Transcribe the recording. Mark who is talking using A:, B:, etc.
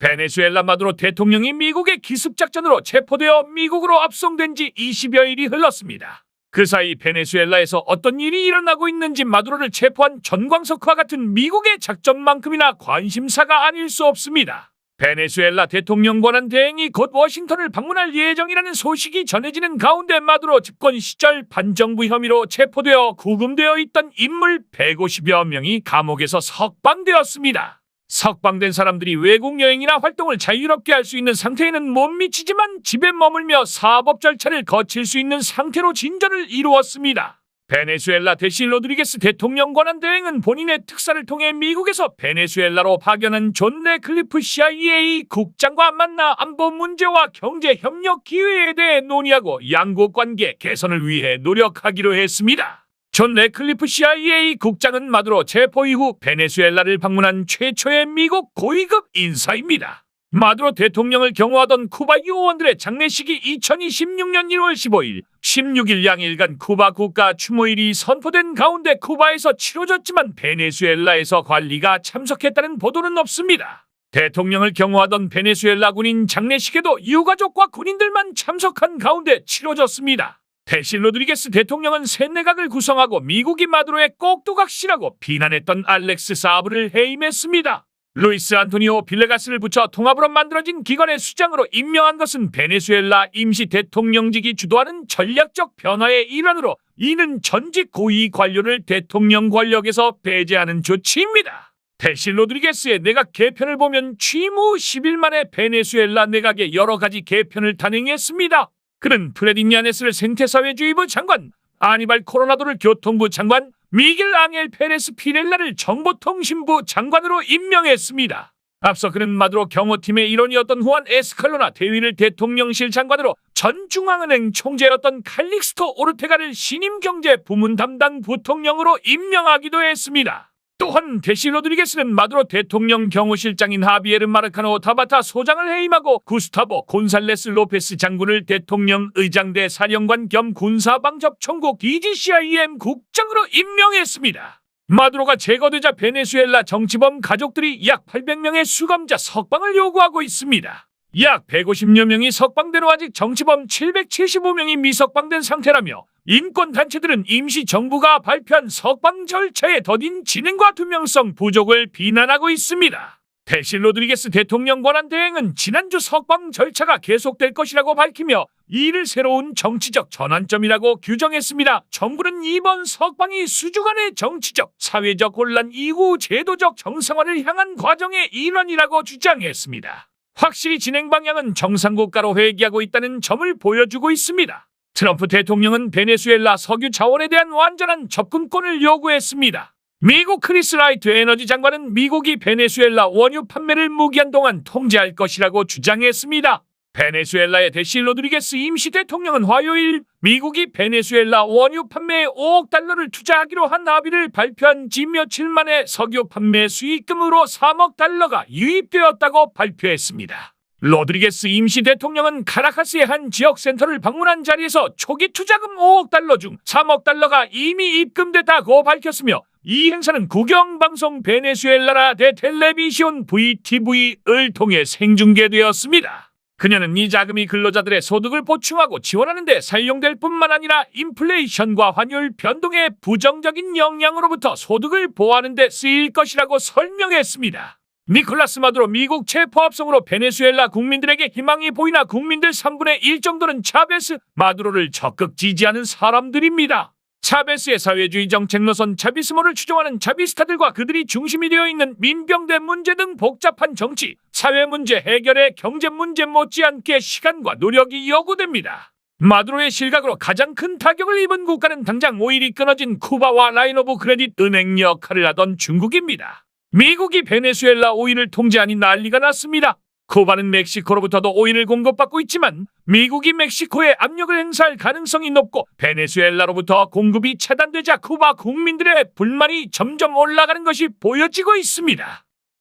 A: 베네수엘라 마두로 대통령이 미국의 기습작전으로 체포되어 미국으로 압송된 지 20여일이 흘렀습니다. 그 사이 베네수엘라에서 어떤 일이 일어나고 있는지 마두로를 체포한 전광석과 같은 미국의 작전만큼이나 관심사가 아닐 수 없습니다. 베네수엘라 대통령 권한 대행이 곧 워싱턴을 방문할 예정이라는 소식이 전해지는 가운데 마두로 집권 시절 반정부 혐의로 체포되어 구금되어 있던 인물 150여 명이 감옥에서 석방되었습니다. 석방된 사람들이 외국 여행이나 활동을 자유롭게 할 수 있는 상태에는 못 미치지만 집에 머물며 사법 절차를 거칠 수 있는 상태로 진전을 이루었습니다. 베네수엘라 대시 로드리게스 대통령 권한 대행은 본인의 특사를 통해 미국에서 베네수엘라로 파견한 존 레클리프 CIA 국장과 만나 안보 문제와 경제 협력 기회에 대해 논의하고 양국 관계 개선을 위해 노력하기로 했습니다. 존 레클리프 CIA 국장은 마두로 체포 이후 베네수엘라를 방문한 최초의 미국 고위급 인사입니다. 마두로 대통령을 경호하던 쿠바 요원들의 장례식이 2026년 1월 15일, 16일 양일간 쿠바 국가 추모일이 선포된 가운데 쿠바에서 치러졌지만 베네수엘라에서 관리가 참석했다는 보도는 없습니다. 대통령을 경호하던 베네수엘라 군인 장례식에도 유가족과 군인들만 참석한 가운데 치러졌습니다. 대시 로드리게스 대통령은 새 내각을 구성하고 미국이 마두로의 꼭두각시라고 비난했던 알렉스 사브를 해임했습니다. 루이스 안토니오 빌레가스를 붙여 통합으로 만들어진 기관의 수장으로 임명한 것은 베네수엘라 임시 대통령직이 주도하는 전략적 변화의 일환으로 이는 전직 고위 관료를 대통령 권력에서 배제하는 조치입니다. 대시 로드리게스의 내각 개편을 보면 취임 후 10일 만에 베네수엘라 내각의 여러 가지 개편을 단행했습니다. 그는 프레디냐네스를 생태사회주의부 장관, 아니발 코로나도를 교통부 장관, 미겔 앙헬 페레스 피렐라를 정보통신부 장관으로 임명했습니다. 앞서 그는 마두로 경호팀의 일원이었던 후안 에스칼로나 대위를 대통령실 장관으로 전 중앙은행 총재였던 칼릭스토 오르테가를 신임 경제 부문 담당 부통령으로 임명하기도 했습니다. 또한 대시 로드리게스는 마두로 대통령 경호실장인 하비에르 마르카노 타바타 소장을 해임하고 구스타보 곤살레스 로페스 장군을 대통령 의장대 사령관 겸 군사방접총국 DGCIM 국장으로 임명했습니다. 마두로가 제거되자 베네수엘라 정치범 가족들이 약 800명의 수감자 석방을 요구하고 있습니다. 약 150여 명이 석방된 후 아직 정치범 775명이 미석방된 상태라며 인권단체들은 임시정부가 발표한 석방 절차의 더딘 진행과 투명성 부족을 비난하고 있습니다. 대시 로드리게스 대통령 권한 대행은 지난주 석방 절차가 계속될 것이라고 밝히며 이를 새로운 정치적 전환점이라고 규정했습니다. 정부는 이번 석방이 수주간의 정치적, 사회적 혼란 이후 제도적 정상화를 향한 과정의 일환이라고 주장했습니다. 확실히 진행 방향은 정상국가로 회귀하고 있다는 점을 보여주고 있습니다. 트럼프 대통령은 베네수엘라 석유 자원에 대한 완전한 접근권을 요구했습니다. 미국 크리스 라이트 에너지 장관은 미국이 베네수엘라 원유 판매를 무기한 동안 통제할 것이라고 주장했습니다. 베네수엘라의 대시 로드리게스 임시 대통령은 화요일 미국이 베네수엘라 원유 판매에 5억 달러를 투자하기로 한 합의를 발표한 지 며칠 만에 석유 판매 수익금으로 3억 달러가 유입되었다고 발표했습니다. 로드리게스 임시 대통령은 카라카스의 한 지역센터를 방문한 자리에서 초기 투자금 5억 달러 중 3억 달러가 이미 입금됐다고 밝혔으며 이 행사는 국영방송 베네수엘라라 데 텔레비시온 VTV를 통해 생중계되었습니다. 그녀는 이 자금이 근로자들의 소득을 보충하고 지원하는 데 사용될 뿐만 아니라 인플레이션과 환율 변동의 부정적인 영향으로부터 소득을 보호하는 데 쓰일 것이라고 설명했습니다. 니콜라스 마두로 미국 체포 합성으로 베네수엘라 국민들에게 희망이 보이나 국민들 3분의 1 정도는 차베스 마두로를 적극 지지하는 사람들입니다. 차베스의 사회주의 정책 노선 차비스모를 추종하는 차비스타들과 그들이 중심이 되어 있는 민병대 문제 등 복잡한 정치, 사회 문제 해결에 경제 문제 못지않게 시간과 노력이 요구됩니다. 마두로의 실각으로 가장 큰 타격을 입은 국가는 당장 오일이 끊어진 쿠바와 라인 오브 크레딧 은행 역할을 하던 중국입니다. 미국이 베네수엘라 오일을 통제하니 난리가 났습니다. 쿠바는 멕시코로부터도 오일을 공급받고 있지만 미국이 멕시코에 압력을 행사할 가능성이 높고 베네수엘라로부터 공급이 차단되자 쿠바 국민들의 불만이 점점 올라가는 것이 보여지고 있습니다.